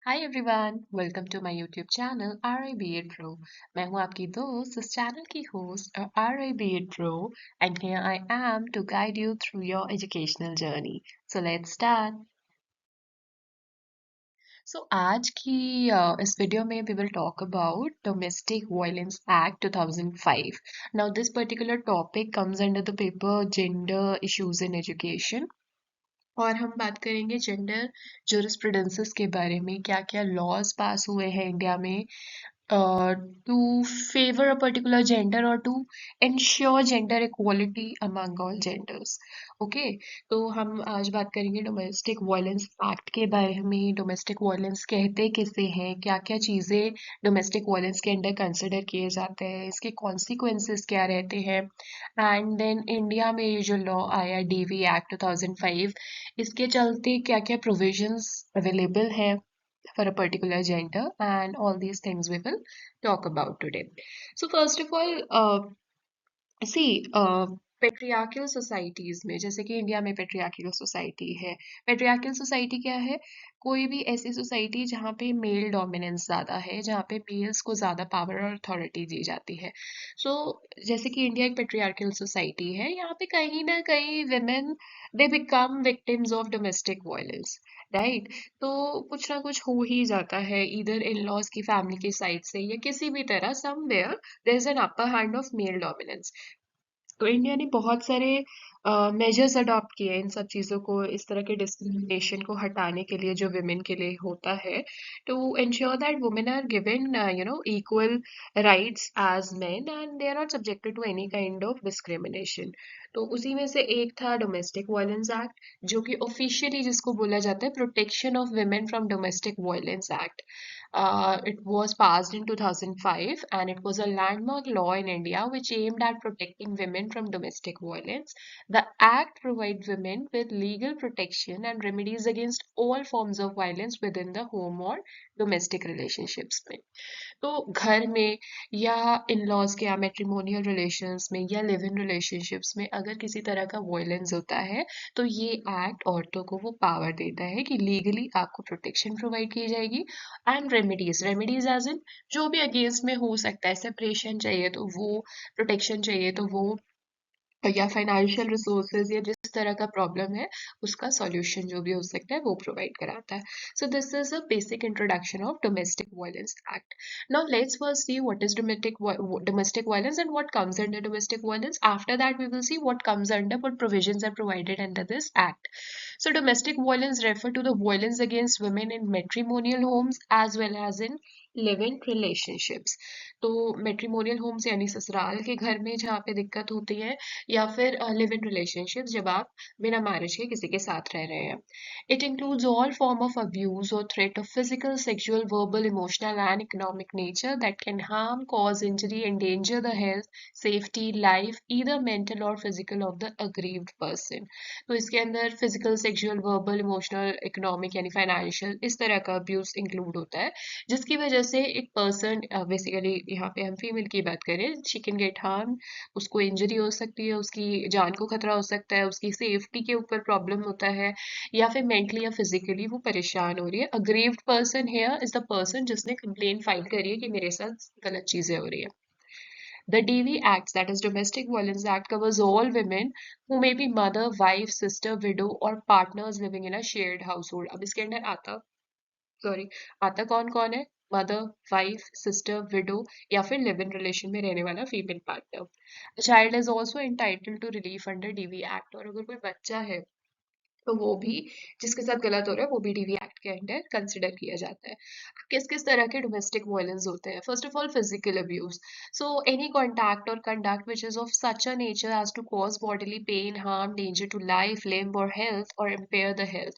Hi everyone, welcome to my YouTube channel R I B Ed Pro. मैं हूं आपकी दोस्त इस चैनल की host R I B Ed Pro and here I am to guide you through your educational journey. So let's start. So आज की इस video में we will talk about domestic violence act 2005। Now this particular topic comes under the paper gender issues in education. और हम बात करेंगे gender जूरिस्प्रूडेंसेस के बारे में, क्या क्या लॉज पास हुए हैं इंडिया में to favor a particular gender or to ensure gender equality among all genders. Okay, तो हम आज बात करेंगे डोमेस्टिक वायलेंस एक्ट के बारे में। डोमेस्टिक वायलेंस कहते किसे हैं, क्या क्या चीज़ें डोमेस्टिक वायलेंस के अंडर कंसिडर किए जाते हैं, इसके कॉन्सिक्वेंसेस क्या रहते हैं। एंड देन इंडिया में ये जो लॉ आया डीवी एक्ट 2005, इसके चलते क्या क्या प्रोविजंस अवेलेबल है for a particular gender, and all these things we will talk about today. So first of all, see patriarchal societies में, जैसे कि इंडिया में पेट्रियार्कल सोसाइटी है। पेट्रियार्कल सोसाइटी क्या है? कोई भी ऐसी सोसाइटी जहाँ पे मेल डोमिनेंस ज़्यादा है, जहाँ पे मेल्स को ज़्यादा पावर और अथॉरिटी दी जाती है। जैसे कि इंडिया एक पेट्रियार्कल सोसाइटी है, यहाँ पे कहीं ना कहीं women they become victims of domestic violence, right. तो कुछ ना कुछ हो ही जाता है, इधर इन लॉज की फैमिली की साइड से या किसी भी तरह somewhere there is an upper hand of male dominance. तो इंडिया ने बहुत सारे मेजर्स अडॉप्ट किए इन सब चीज़ों को, इस तरह के डिस्क्रिमिनेशन को हटाने के लिए जो विमेन के लिए होता है, to ensure that women are given equal rights as men and they are not subjected to any kind of discrimination. तो उसी में से एक था डोमेस्टिक वायलेंस एक्ट, जो कि ऑफिशियली जिसको बोला जाता है protection of women from domestic violence act. It was passed in 2005 and it was a landmark law in India which aimed at protecting women from domestic violence. The act provides women with legal protection and remedies against all forms of violence within the home or domestic relationships में। तो घर में या in laws के या matrimonial relations में या live in relationships में अगर किसी तरह का वॉयलेंस होता है, तो ये एक्ट औरतों को वो पावर देता है कि लीगली आपको प्रोटेक्शन प्रोवाइड की जाएगी एंड रेमेडीज एज इन जो भी अगेंस्ट में हो सकता है, सेपरेशन चाहिए तो वो, प्रोटेक्शन चाहिए तो वो, या फाइनेंशियल रिसोर्सेज या जिस तरह का प्रॉब्लम है उसका सॉल्यूशन जो भी हो सकता है वो प्रोवाइड कराता है। So this is a basic introduction of domestic violence act. Now let's first see what is domestic violence and what comes under domestic violence. After that we will see what comes under, what provisions are provided under this act. So domestic violence refer to the violence against women in matrimonial homes as well as in live in relationships. तो matrimonial Holmes यानी ससुराल के घर में जहाँ पे दिक्कत होती है, या फिर लिव इन रिलेशनशिप जब आप बिना मैरिज के किसी के साथ रह रहे हैं। It includes all form of abuse और threat of physical, sexual, verbal, emotional and economic nature that can harm, cause injury, endanger the health, safety, life either mental और physical of the aggrieved person. तो इसके अंदर physical, sexual, verbal, emotional, economic यानी financial, इस तरह का abuse include होता है, जिसकी वजह से एक पर्सन, बेसिकली यहाँ पे हम फीमेल की बात करें, शी कैन गेट हार्म, उसको इंजरी हो सकती है, उसकी जान को खतरा हो सकता है, उसकी सेफ्टी के ऊपर प्रॉब्लम होता है, या फिर मेंटली या फिजिकली वो परेशान हो रही है। Aggrieved person here is the person जिसने कंप्लेन फाइल करी है कि मेरे साथ गलत चीजें हो रही है। The DV Acts, that is Domestic Violence Act, covers all women who may be mother, wife, sister, widow or partners living in a shared household. अब इसके अंदर आता कौन कौन है? मदर, वाइफ, सिस्टर, विडो या फिर लिव इन रिलेशन में रहने वाला female partner. Child is also entitled to relief under DV act. और अगर कोई बच्चा है तो वो भी, जिसके साथ गलत हो रहा है, वो भी डीवी एक्ट के अंडर कंसिडर किया जाता है। किस किस तरह के डोमेस्टिक वायलेंस होते हैं? First of all physical abuse. So any contact और conduct which is of such a nature as to cause bodily pain, harm, danger to life, limb और हेल्थ और इम्पेयर द हेल्थ।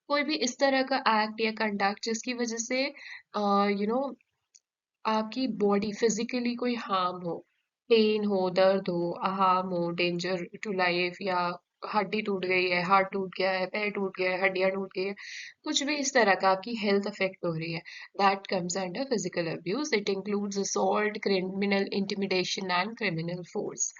कोई भी इस तरह का एक्ट या कंडक्ट जिसकी वजह से आपकी बॉडी फिजिकली कोई हार्म हो, पेन हो, दर्द हो, हार्म हो, डेंजर टू लाइफ, या हड्डी टूट गई है, हार्ट टूट गया है, पैर टूट गया है, हड्डियां टूट गई है, कुछ भी इस तरह का आपकी हेल्थ अफेक्ट हो रही है, that comes under physical abuse. It includes assault, criminal intimidation and criminal force.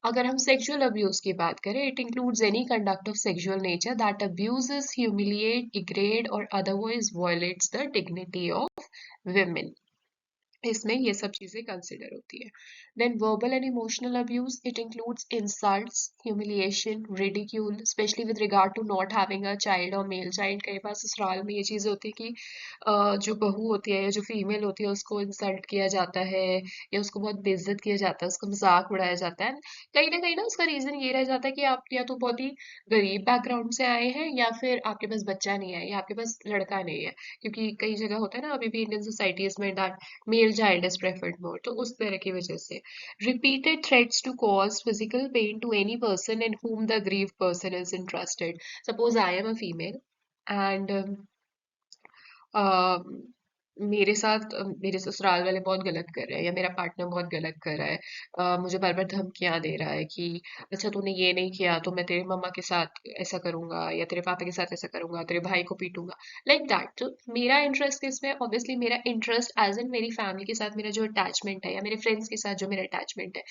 अगर हम सेक्सुअल अब्यूज की बात करें, it includes any conduct of sexual nature that abuses, humiliate, degrade और otherwise violates the dignity of women. इसमें ये सब चीजें कंसिडर होती है. Then verbal and emotional abuse, it includes insults, humiliation, ridicule, specially with regard to not having a child और male child. कई बार ससुराल में ये चीजें होती है कि जो बहू होती है या जो फीमेल होती है उसको इंसल्ट किया जाता है या उसको बहुत बेइज्जत किया जाता है, उसका मजाक उड़ाया जाता है. कहीं ना उसका रीजन ये रह जाता है कि आप या तो बहुत ही गरीब बैकग्राउंड से आए हैं या फिर आपके पास बच्चा नहीं है या आपके पास लड़का नहीं है. क्योंकि कई जगह होता है ना अभी भी इंडियन सोसाइटीज में that male child is preferred more, तो उस तरह की वजह से. Repeated threats to cause physical pain to any person in whom the aggrieved person is interested. Suppose I am a female and मेरे साथ मेरे ससुराल वाले बहुत गलत कर रहे हैं या मेरा पार्टनर बहुत गलत कर रहा है. मुझे बार बार धमकियां दे रहा है कि अच्छा तूने ये नहीं किया तो मैं तेरे मम्मा के साथ ऐसा करूंगा या तेरे पापा के साथ ऐसा करूंगा, तेरे भाई को पीटूंगा, लाइक दैट. तो मेरा इंटरेस्ट इसमें ऑब्वियसली मेरा इंटरेस्ट एज इन मेरी फैमिली के साथ मेरा जो अटैचमेंट है या मेरे फ्रेंड्स के साथ जो मेरा अटैचमेंट है,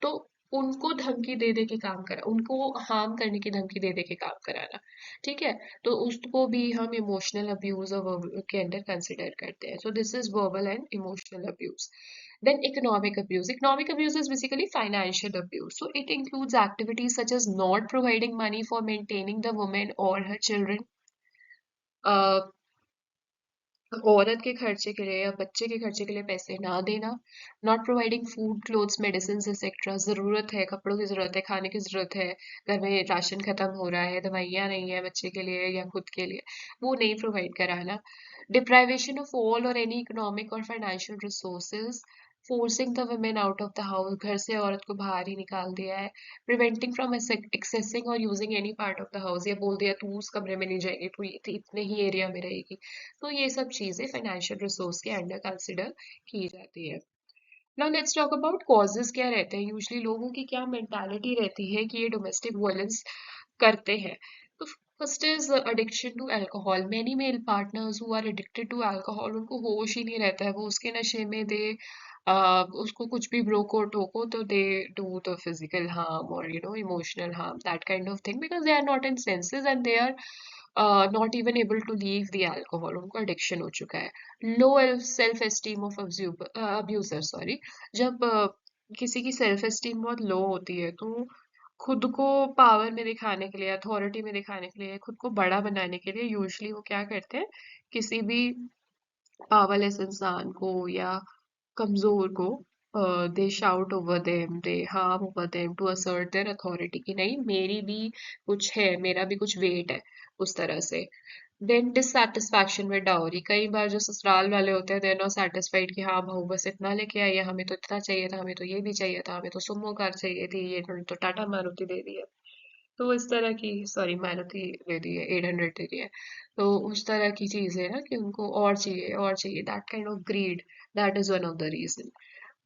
तो उनको धमकी दे दे के काम करा, उनको हार्म करने की धमकी दे दे के काम कराना. ठीक है. तो उसको भी हम इमोशनल अब्यूज के अंडर कंसिडर करते हैं. So this is verbal and emotional abuse. Then economic abuse. Economic abuse is basically financial abuse. So it includes activities such as not providing money for maintaining the woman or her children, uh, औरत के खर्चे के लिए या बच्चे के खर्चे के लिए पैसे ना देना, not providing food, clothes, medicine etcetera. जरूरत है, कपड़ों की जरूरत है, खाने की जरूरत है, घर में राशन खत्म हो रहा है, दवाइयाँ नहीं है बच्चे के लिए या खुद के लिए, वो नहीं प्रोवाइड कराना. डिप्राइवेशन ऑफ ऑल और एनी इकोनॉमिक और financial resources, forcing the women out of the house, घर से औरत को बाहर ही निकाल दिया है. प्रिवेंटिंग फ्रॉम एक्सेसिंग और using any part of the house, या बोल दिया तू उस कमरे में नहीं जाएगी, तू इतने ही एरिया में रहेगी. तो ये सब चीजें फाइनेंशियल रिसोर्स के अंडर कंसिडर की जाती है. Now let's talk about causes क्या रहते हैं, यूजली लोगों की क्या मेंटालिटी रहती है कि ये डोमेस्टिक वायलेंस करते हैं. तो first is addiction to alcohol. Many male partners who are addicted to alcohol, उनको होश ही नहीं रहता है, वो उसके नशे में दे उसको कुछ भी ब्रोको टोको तो they do the physical harm और emotional harm, that kind of thing, because they are not in senses and they are not even able to leave the alcohol, उनको एडिक्शन हो चुका है. Low self esteem of abuser, sorry. जब किसी की self esteem बहुत लो होती है तो खुद को पावर में दिखाने के लिए, अथॉरिटी में दिखाने के लिए, खुद को बड़ा बनाने के लिए यूजली वो क्या करते हैं, किसी भी पावरलेस इंसान को या कमजोर को they shout over them, they harm over them to assert their authority कि नहीं मेरी भी कुछ है, मेरा भी कुछ वेट है, उस तरह से. Then dissatisfaction with dowry. कई बार जो ससुराल वाले होते हैं दे आर नॉट सेटिस्फाइड कि हाँ बहू बस इतना लेके आई है, हमें तो इतना चाहिए था, हमें तो ये भी चाहिए था, हमें तो सुमो कार चाहिए थी, ये तो टाटा मारुति दे दी है. तो इस तरह की, सॉरी मारुति दे दी है, 800 दे दी है. तो उस तरह की चीज है ना कि उनको और चाहिए और चाहिए, that kind of greed, that is one of the reason.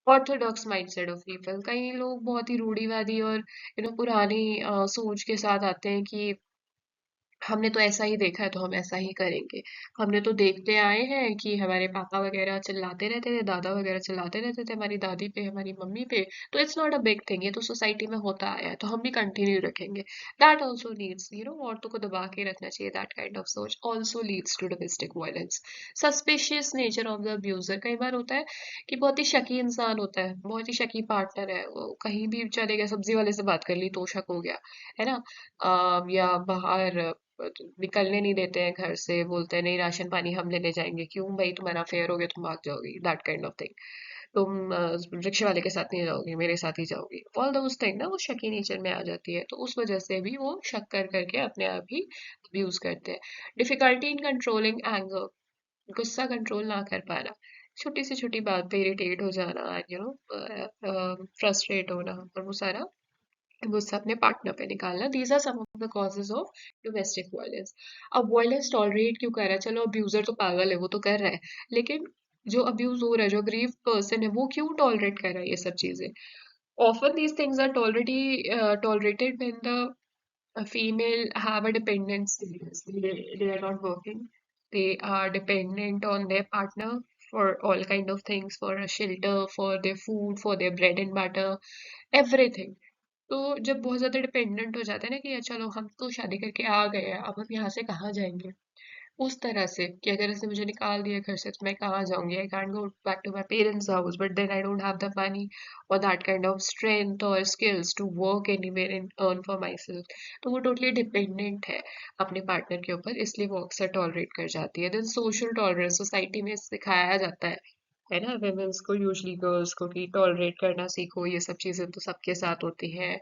Orthodox mindset of people. कई लोग बहुत ही रूढ़िवादी और पुरानी सोच के साथ आते हैं कि हमने तो ऐसा ही देखा है तो हम ऐसा ही करेंगे. हमने तो देखते आए हैं कि हमारे पापा वगैरह चिल्लाते रहते थे, दादा वगैरह चिल्लाते रहते थे हमारी दादी पे, हमारी मम्मी पे, तो it's not a big thing, ये तो सोसाइटी में होता आया है तो हम भी कंटिन्यू रखेंगे. दैट ऑल्सो लीड्स, औरतों को दबा के रखना चाहिए, दैट काइंड ऑफ सोच also leads to domestic violence. Suspicious nature of the abuser. कई बार होता है कि बहुत ही शकी इंसान होता है, बहुत ही शकी पार्टनर है, वो कहीं भी चले गए, सब्जी वाले से बात कर ली तो शक हो गया, है ना. या बाहर निकलने नहीं देते हैं घर से, बोलते हैं नहीं राशन पानी हम लेने जाएंगे, क्यों भाई तुम्हारा अफेयर हो गया तुम भाग जाओगी, दैट काइंड ऑफ थिंग. तुम रिक्शे वाले के साथ नहीं जाओगी, मेरे साथ ही जाओगी, ऑल दोस थिंग ना वो शकी नेचर में आ जाती है, तो उस वजह से भी वो शक कर करके अपने आप ही अब्यूज करते हैं. Difficulty in controlling anger. गुस्सा कंट्रोल ना कर पाना, छोटी से छोटी बात पे इरिटेट हो जाना, फ्रस्ट्रेट होना, और वो सारा गुस्सा अपने पार्टनर पे निकालना. These are some of the causes of domestic violence. अब वायलेंस टॉलरेट क्यों कर रहा है, चलो अब्यूजर तो पागल है वो तो कर रहा है, लेकिन जो अब्यूज हो रहा है, जो अग्रीव पर्सन है, वो क्यों टॉलरेट कर रहा है ये सब चीजें. Often these things are already tolerated when the female have a dependency. They are not working, they are dependent on their partner for all kind of things, for a shelter, for their food, for their bread and butter, everything. तो जब बहुत ज्यादा dependent हो जाता है ना कि यार चलो हम तो शादी करके आ गए हैं, अब हम यहाँ से कहाँ जाएंगे, उस तरह से कि अगर इसने मुझे निकाल दिया घर से तो मैं कहाँ जाऊंगी, I can't go back to my parents house, but then I don't have the money और दैट काइंड ऑफ स्ट्रेंथ और skills to work anywhere and earn for myself. तो वो टोटली डिपेंडेंट है अपने पार्टनर के ऊपर, इसलिए वो अक्सर टॉलरेट कर जाती है। देन सोशल टॉलरेंस सोसाइटी में सिखाया जाता है ना वेमेंस को, यूजली गर्ल्स को, कि टॉलरेट करना सीखो, ये सब चीजें तो सबके साथ होती हैं।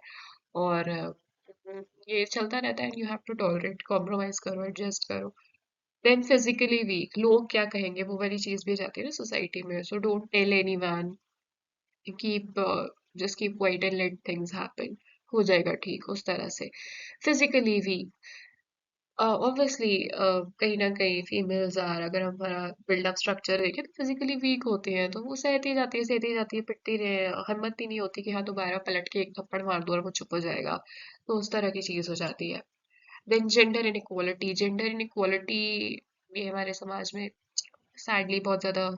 और ये चलता रहता है, you have to tolerate, compromise करो, एडजस्ट करो। देन फिजिकली वीक, लोग क्या कहेंगे, वो वाली चीज भी जाती है ना सोसाइटी में। So don't tell anyone, keep just keep quiet and let things happen, हो जाएगा ठीक उस तरह से। फिजिकली वीक, ऑब्वियसली कहीं ना कहीं फीमेल्स आर, अगर हम हमारा बिल्डअप स्ट्रक्चर देखें तो फिजिकली वीक होती है, तो वो सहती जाती है, पिटती रहे, हिम्मत ही नहीं होती कि हाँ दोबारा पलट के एक थप्पड़ मार दो और वो चुप हो जाएगा। तो उस तरह की चीज हो जाती है। Then gender inequality, gender inequality ये हमारे समाज में सैडली बहुत ज्यादा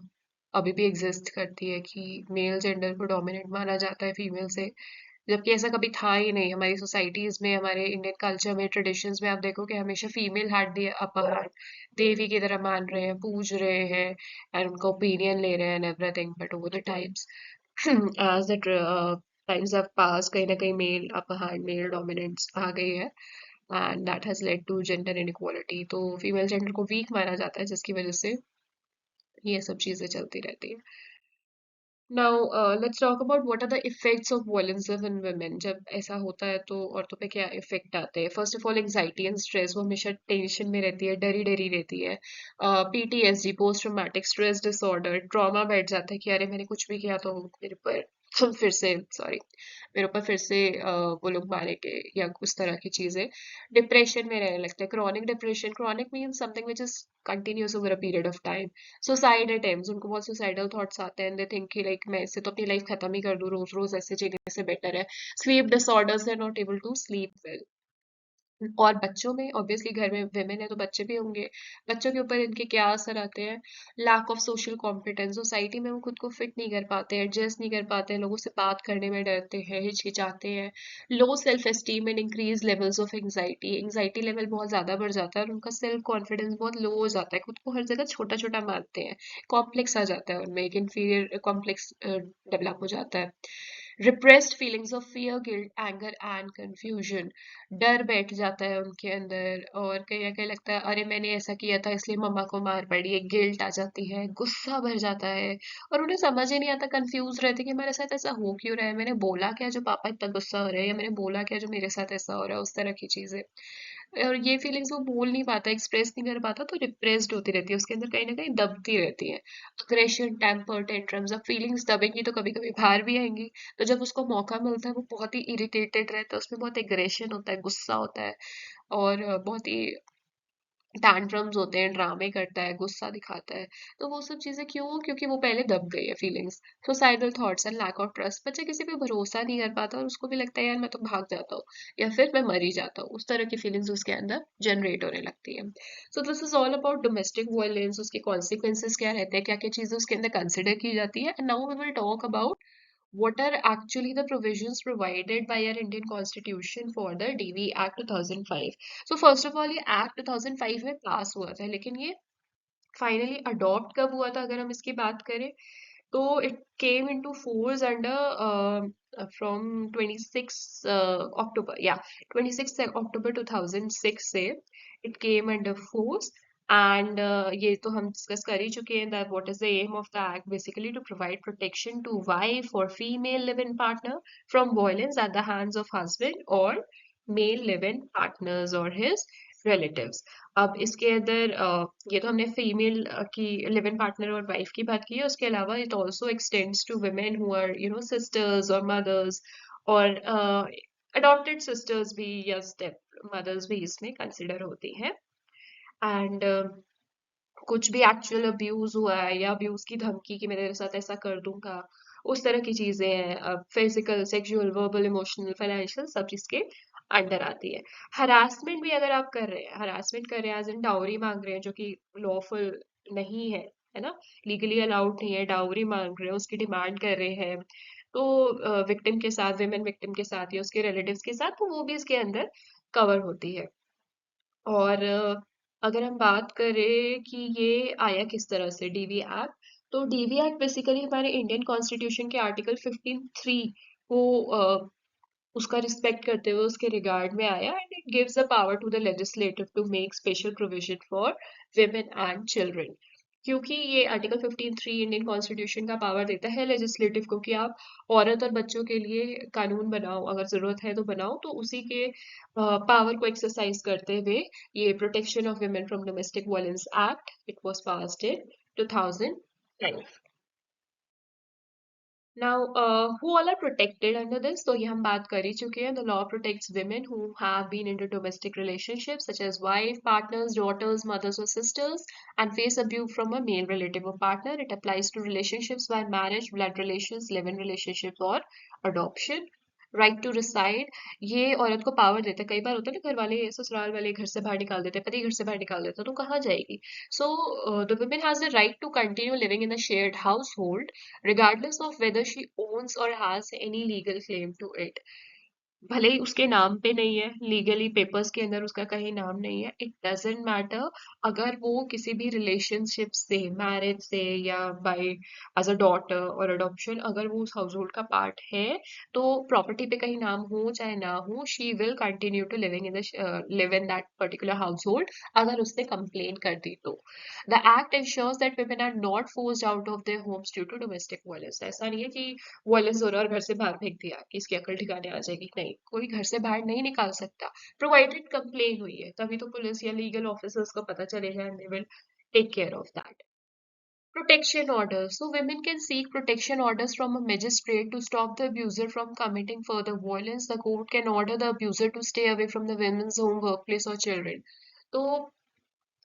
अभी भी एग्जिस्ट करती है, कि मेल जेंडर को डोमिनेट माना जाता है फीमेल से, जबकि ऐसा कभी था ही नहीं। हमारी सोसाइटीज में, हमारे इंडियन कल्चर में, ट्रेडिशंस में आप देखो कि हमेशा female had the upper hand, देवी की तरह मान रहे हैं, पूज रहे हैं एंड उनका ओपिनियन ले रहे हैं and everything. But over the times as the times have passed, कहीं ना कहीं male upper hand, male dominance आ गई है, and that has led to gender inequality. तो फीमेल जेंडर को वीक माना जाता है, जिसकी वजह से ये सब चीजें चलती रहती है। Now, let's talk about what are the effects of violence in women. जब ऐसा होता है तो औरतों पे क्या इफेक्ट आते हैं? First of all anxiety and stress, वो हमेशा टेंशन में रहती है, डरी डरी रहती है। PTSD, post traumatic stress disorder, trauma बैठ जाता है कि अरे मैंने कुछ भी किया तो मेरे पर फिर से, सॉरी, मेरे ऊपर फिर से वो लोग मारेंगे, या उस तरह की चीजें। डिप्रेशन में रहने लगता है, chronic depression, chronic means something which is continuous over a period of time. Suicide attempts, उनको बहुत सुसाइडल थॉट्स आते हैं, दे थिंक कि लाइक मैं इससे तो अपनी लाइफ खत्म ही कर दूं, रोज रोज ऐसे जीने से बेटर है। Sleep disorders, they are not able to sleep well. और बच्चों में, ऑब्वियसली घर में विमेन है तो बच्चे भी होंगे, बच्चों के ऊपर इनके क्या असर आते हैं? Lack of social competence, society में वो खुद को फिट नहीं कर पाते, एडजस्ट नहीं कर पाते हैं, लोगों से बात करने में डरते हैं, हिचकिचाते हैं। लो self esteem and increase levels of anxiety, anxiety level बहुत ज्यादा बढ़ जाता है और उनका सेल्फ कॉन्फिडेंस बहुत लो हो जाता है, खुद को हर जगह छोटा छोटा मानते हैं, कॉम्प्लेक्स आ जाता है उनमें, एक इंफीरियर कॉम्प्लेक्स डेवलप हो जाता है। Repressed feelings of fear, guilt, anger and confusion, डर बैठ जाता है उनके अंदर, और कहीं ना कहीं लगता है अरे मैंने ऐसा किया था इसलिए मम्मा को मार पड़ी, एक गिल्ट आ जाती है, गुस्सा भर जाता है, और उन्हें समझ ही नहीं आता, कंफ्यूज रहते कि हमारे साथ ऐसा हो क्यों रहा है, मैंने बोला क्या जो पापा इतना गुस्सा हो रहे हैं, या मैंने बोला क्या जो मेरे साथ ऐसा हो रहा है, उस तरह की चीजें। और ये फीलिंग्स वो बोल नहीं पाता, एक्सप्रेस नहीं कर पाता, तो रिप्रेस्ड होती रहती है उसके अंदर, कहीं ना कहीं दबती रहती है। अग्रेशन, टेम्पर टेंट्रम्स, अब फीलिंग्स दबेंगी तो कभी कभी बाहर भी आएंगी। तो जब उसको मौका मिलता है वो बहुत ही इरिटेटेड रहता है, उसमें बहुत एग्रेशन होता है, गुस्सा होता है, और बहुत ही टैंट्रम्स होते हैं, ड्रामे करता है, गुस्सा दिखाता है। तो वो सब चीजें क्यों? क्योंकि वो पहले दब गई है feelings. Suicidal thoughts and lack of trust, बच्चा किसी पे भरोसा नहीं कर पाता और उसको भी लगता है यार मैं तो भाग जाता हूँ या फिर मैं मर ही जाता हूँ, उस तरह की फीलिंग्स उसके अंदर जनरेट होने लगती है। So this is all about domestic violence, उसके कॉन्सिक्वेंसेज क्या रहते हैं, क्या क्या चीजें उसके अंदर कंसिडर की जाती है। And now we will talk about what are actually the provisions provided by our Indian Constitution for the DV Act 2005. So first of all ये Act 2005 में पास हुआ था, लेकिन ये फाइनली अडॉप्ट कब हुआ था अगर हम इसकी बात करें, तो it came into force under from 26 October, yeah, 26 October 2006 से it came under force. And ये तो हम डिस्कस कर ही चुके हैं that what is the aim of the act, basically to provide protection to wife और female live in partner from violence at the hands of husband और male live in partners और हिज रिलेटिव्स। अब इसके अंदर ये तो हमने female की लिव इन पार्टनर और वाइफ की बात की है, उसके अलावा it also extends to women who are sisters और मदर्स, और अडॉप्टेड सिस्टर्स भी या स्टेप मदर्स भी इसमें कंसिडर होती हैं। एंड कुछ भी एक्चुअल अब्यूज हुआ है या अब्यूज की धमकी कि मैं तेरे साथ ऐसा कर दूंगा, उस तरह की चीजें हैं, physical, sexual, verbal, emotional, financial, सब चीज के अंडर आती है। हरासमेंट भी अगर आप कर रहे हैं, हरासमेंट कर रहे हैं एज इन डाउरी मांग रहे हैं जो कि लॉफुल नहीं है, है ना, लीगली अलाउड नहीं है, डाउरी मांग रहे हैं, उसकी डिमांड कर रहे हैं, तो विक्टिम के साथ, विमेन विक्टिम के साथ या उसके रिलेटिव्स के साथ, तो वो भी इसके अंदर कवर होती है। और अगर हम बात करें कि ये आया किस तरह से डीवी एक्ट, तो डीवी एक्ट बेसिकली हमारे इंडियन कॉन्स्टिट्यूशन के आर्टिकल 15(3) को उसका रिस्पेक्ट करते हुए उसके रिगार्ड में आया, and it gives the power to the legislative to make special provision for women and children. क्योंकि ये आर्टिकल 15(3) इंडियन कॉन्स्टिट्यूशन का पावर देता है लेजिस्लेटिव को कि आप औरत और बच्चों के लिए कानून बनाओ, अगर जरूरत है तो बनाओ, तो उसी के पावर को एक्सरसाइज करते हुए ये protection of women from domestic violence act it was passed in 2010। Now, who all are protected under this? तो ये हम बात कर ही चुके हैं. The law protects women who have been into domestic relationships, such as wife, partners, daughters, mothers, or sisters, and face abuse from a male relative or partner. It applies to relationships by marriage, blood relations, live-in relationships, or adoption. Right to reside, ये औरत को power देता है. कई बार होता है ना, घर वाले ससुराल वाले घर से बाहर निकाल देते हैं, पति घर से बाहर निकाल देता है, तो कहाँ जाएगी? So the women has the right to continue living in the shared household regardless of whether she owns or has any legal claim to it. भले ही उसके नाम पे नहीं है, लीगली पेपर्स के अंदर उसका कहीं नाम नहीं है, इट डजेंट मैटर. अगर वो किसी भी रिलेशनशिप से, मैरिज से, या बाय एज अ डॉटर और अडॉप्शन, अगर वो उस हाउस होल्ड का पार्ट है, तो प्रॉपर्टी पे कहीं नाम हो चाहे ना हो, she will continue to live in that particular household, अगर उसने कंप्लेन कर दी तो. The act ensures that women are not forced out of their homes due to domestic violence. ऐसा नहीं है कि वायलेंस हो रहा है और घर से बाहर फेंक दिया कि इसकी अकल ठिकाने आ जाएगी. नहीं, कोई घर से बाहर नहीं निकाल सकता, प्रोवाइडेड कंप्लेन हुई है, तभी तो पुलिस या लीगल ऑफिसर्स को पता चलेगा, and they will take care of that. Protection orders. So women can seek protection orders from a magistrate to stop the abuser from committing further violence. The court can order the abuser to stay away from the women's home, workplace, or children. तो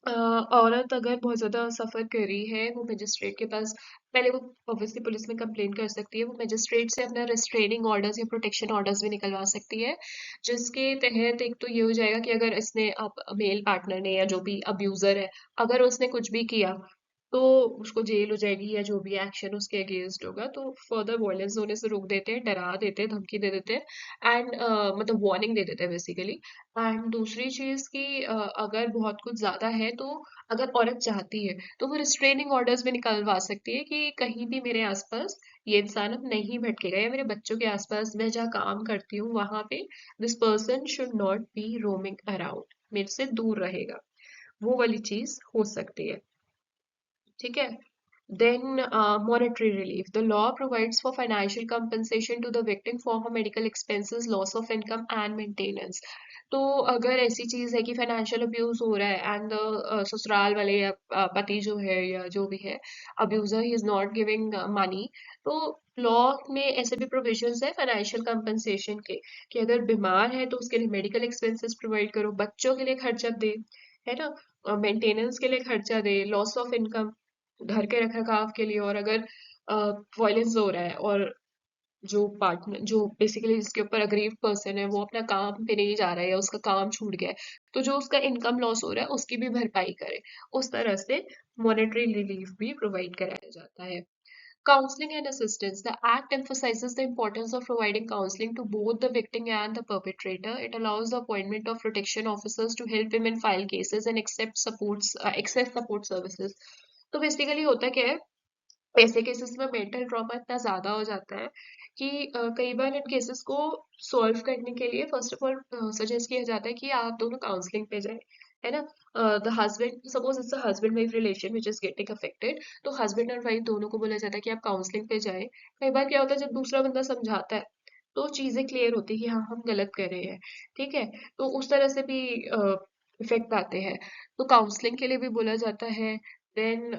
औरत अगर बहुत ज़्यादा सफ़र कर रही है, वो magistrate के पास पहले वो ऑब्वियसली पुलिस में कंप्लेन कर सकती है, वो मजिस्ट्रेट से अपना रिस्ट्रेनिंग ऑर्डर्स या प्रोटेक्शन ऑर्डर्स भी निकलवा सकती है, जिसके तहत एक तो ये हो जाएगा कि अगर इसने अब मेल पार्टनर ने या जो भी अब्यूज़र है, अगर उसने कुछ भी किया, तो उसको जेल हो जाएगी या जो भी एक्शन उसके अगेंस्ट होगा, तो फर्दर वायलेंस होने से रोक देते हैं, डरा देते हैं, धमकी दे देते हैं, एंड मतलब वार्निंग दे देते हैं बेसिकली. एंड दूसरी चीज कि अगर बहुत कुछ ज्यादा है, तो अगर औरत चाहती है तो वो रिस्ट्रेनिंग ऑर्डर्स भी निकलवा सकती है कि कहीं भी मेरे आसपास ये इंसान अब नहीं भटकेगा, या मेरे बच्चों के आसपास मैं जहाँ काम करती हूँ वहां पे this person should not be roaming around, मेरे से दूर रहेगा, वो वाली चीज हो सकती है. ठीक है. Then, monetary relief. The law provides for financial compensation to the victim for her medical expenses, loss of income and maintenance. तो अगर ऐसी चीज है कि फाइनेंशियल अब्यूज हो रहा है, एंड ससुराल वाले या पति जो है या जो भी है, abuser he is not giving money, तो लॉ में ऐसे भी प्रोविजंस है फाइनेंशियल कंपनसेशन के, कि अगर बीमार है तो उसके लिए मेडिकल एक्सपेंसेस प्रोवाइड करो, बच्चों के लिए खर्चा दे, है ना, मेंटेनेंस के लिए खर्चा दे, लॉस ऑफ इनकम घर के रखरखाव के लिए, और अगर वायलेंस हो रहा है और जो पार्टनर, जो बेसिकली जिसके ऊपर अग्रीव पर्सन है, वो अपना काम पे नहीं जा रहा है या उसका काम छूट गया है, तो जो उसका इनकम लॉस हो रहा है उसकी भी भरपाई करे, उस तरह से मॉनेटरी रिलीफ भी प्रोवाइड कराया जाता है. Counseling and assistance. The Act emphasizes the importance of providing counseling to both the victim and the perpetrator. It allows the appointment of protection officers to help women file cases and access support services. तो basically होता क्या है, ऐसे cases में mental trauma इतना ज्यादा हो जाता है कि कई बार इन केसेस को सॉल्व करने के लिए फर्स्ट ऑफ ऑल सजेस्ट किया जाता है कि आप दोनों काउंसलिंग पे जाएं, है ना. The husband, suppose it's a husband wife relation which is getting affected, तो हस्बैंड और वाइफ दोनों को बोला जाता है कि आप काउंसलिंग पे जाएं. कई बार क्या होता है, जब दूसरा बंदा समझाता है तो चीजें क्लियर होती है कि हाँ हम गलत कर रहे हैं. ठीक है, तो उस तरह से भी इफेक्ट आते हैं, तो काउंसलिंग के लिए भी बोला जाता है. देन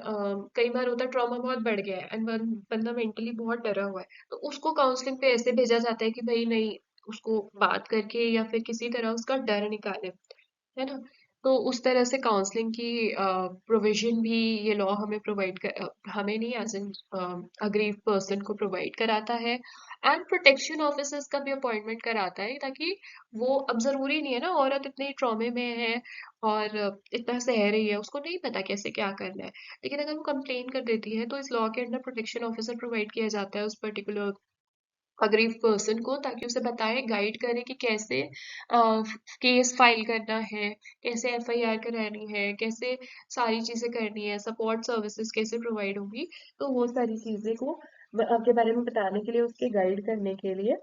कई बार होता है ट्रॉमा बहुत बढ़ गया है एंड बंदा मेंटली बहुत डरा हुआ है, तो उसको काउंसलिंग पे ऐसे भेजा जाता है कि भाई नहीं, उसको बात करके या फिर किसी तरह उसका डर निकाले, है ना. तो उस तरह से काउंसलिंग की प्रोविजन भी ये लॉ हमें प्रोवाइड कर, हमें नहीं, एज एन अग्रीव पर्सन को प्रोवाइड कराता है. एंड प्रोटेक्शन ऑफिसर्स का भी अपॉइंटमेंट कराता है, ताकि वो, अब जरूरी नहीं है ना, औरत इतने ट्रॉमे में है और इतना सह रही है, उसको नहीं पता कैसे क्या करना है, लेकिन अगर वो कंप्लेन कर देती है तो इस लॉ के अंडर प्रोटेक्शन ऑफिसर प्रोवाइड किया जाता है उस पर्टिकुलर अग्रीव पर्सन को, ताकि उसे बताए, गाइड करे कि कैसे केस फाइल करना है, कैसे एफआईआर करानी है, कैसे सारी चीजें करनी है, सपोर्ट सर्विसेज कैसे प्रोवाइड होगी। तो वो सारी चीजें को के बारे में बताने के लिए, उसके गाइड करने के लिए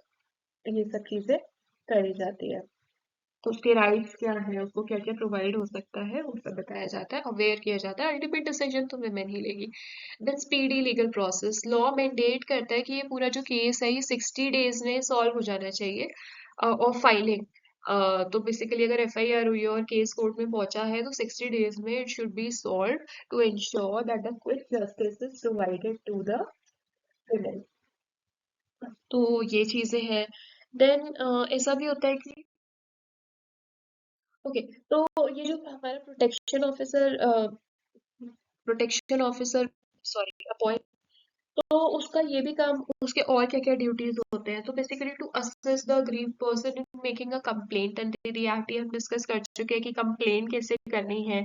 ये सब चीजें करी जाती है। तो उसके राइट्स क्या है, उसको क्या क्या प्रोवाइड हो सकता है, वो सब बताया जाता है, अवेयर किया जाता है। अल्टीमेट डिसीजन तो विमेन ही लेगी। Then speedy legal process, law mandate करता है कि ये पूरा जो केस है ये 60 डेज में सॉल्व हो जाना चाहिए और फाइलिंग। तो बेसिकली अगर एफआईआर हुई है और केस कोर्ट में पहुंचा है तो 60 डेज में it should be solve, to ensure that the quick justice is provided to the women. तो ये चीजें हैं। देन ऐसा भी होता है कि ओके, तो ये जो हमारा प्रोटेक्शन ऑफिसर सॉरी अपॉइंट, तो उसका ये भी काम, उसके और क्या क्या ड्यूटीज होते हैं। तो basically to assist the grieve person in making a complaint and the act, हम डिस्कस कर चुके हैं कि कंप्लेंट कैसे करनी है।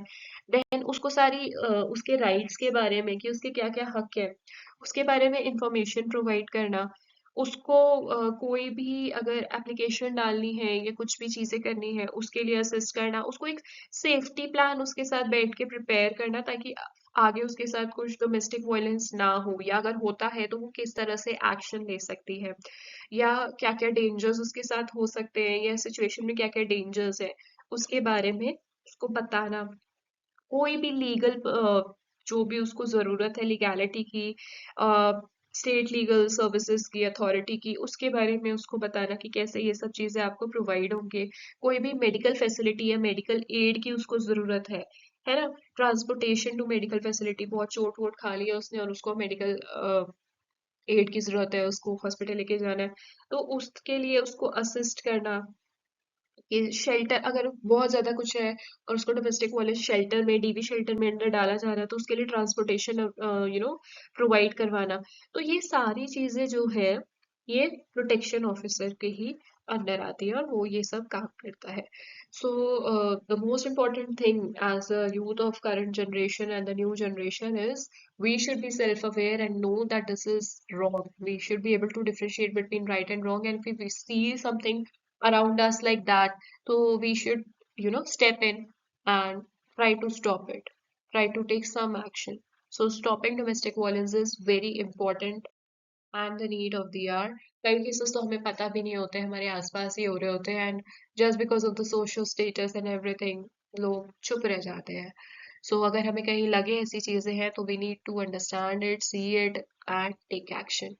देन उसको सारी उसके राइट्स के बारे में कि उसके क्या क्या हक है उसके बारे में इंफॉर्मेशन प्रोवाइड करना। उसको कोई भी अगर एप्लीकेशन डालनी है या कुछ भी चीजें करनी है उसके लिए असिस्ट करना, उसको एक सेफ्टी प्लान उसके साथ बैठ के प्रिपेयर करना, ताकि आगे उसके साथ कुछ डोमेस्टिक वायलेंस ना हो, या अगर होता है तो वो किस तरह से एक्शन ले सकती है, या क्या क्या डेंजर्स उसके साथ हो सकते हैं, या सिचुएशन में क्या क्या डेंजर्स है उसके बारे में उसको बताना। कोई भी लीगल जो भी उसको जरूरत है लीगैलिटी की, स्टेट लीगल सर्विसेज की, अथॉरिटी की, उसके बारे में उसको बताना कि कैसे ये सब चीजें आपको प्रोवाइड होंगे। कोई भी मेडिकल फैसिलिटी या मेडिकल एड की उसको जरूरत है ना, ट्रांसपोर्टेशन टू मेडिकल फैसिलिटी, बहुत चोट वोट खा लिया उसने और उसको मेडिकल एड की जरूरत है, उसको हॉस्पिटल लेके जाना है, तो उसके लिए उसको असिस्ट करना। कि शेल्टर अगर बहुत ज्यादा कुछ है और उसको डोमेस्टिक वायलेंस शेल्टर में, डीवी शेल्टर में अंदर डाला जा रहा है, तो उसके लिए ट्रांसपोर्टेशन प्रोवाइड करवाना। तो ये सारी चीजें जो है ये प्रोटेक्शन ऑफिसर के ही अंडर आती है और वो ये सब काम करता है। So the most important thing as a youth of current generation and the new generation is we should be self-aware and know that this is wrong. We should be able to differentiate between right and wrong, and if we see something around us like that, so we should step in and try to stop it, try to take some action. So stopping domestic violence is very important and the need of the hour. कई cases तो हमें पता भी नहीं होते, हमारे आसपास ही हो रहे होते हैं, and just because of the social status and everything लोग चुप रह जाते हैं। सो अगर हमें कहीं लगे ऐसी चीजें हैं तो we need to understand it, see it and take action.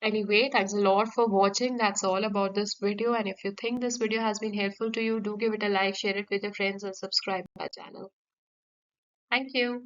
Anyway, thanks a lot for watching. That's all about this video. And if you think this video has been helpful to you, do give it a like, share it with your friends, and subscribe to my channel. Thank you.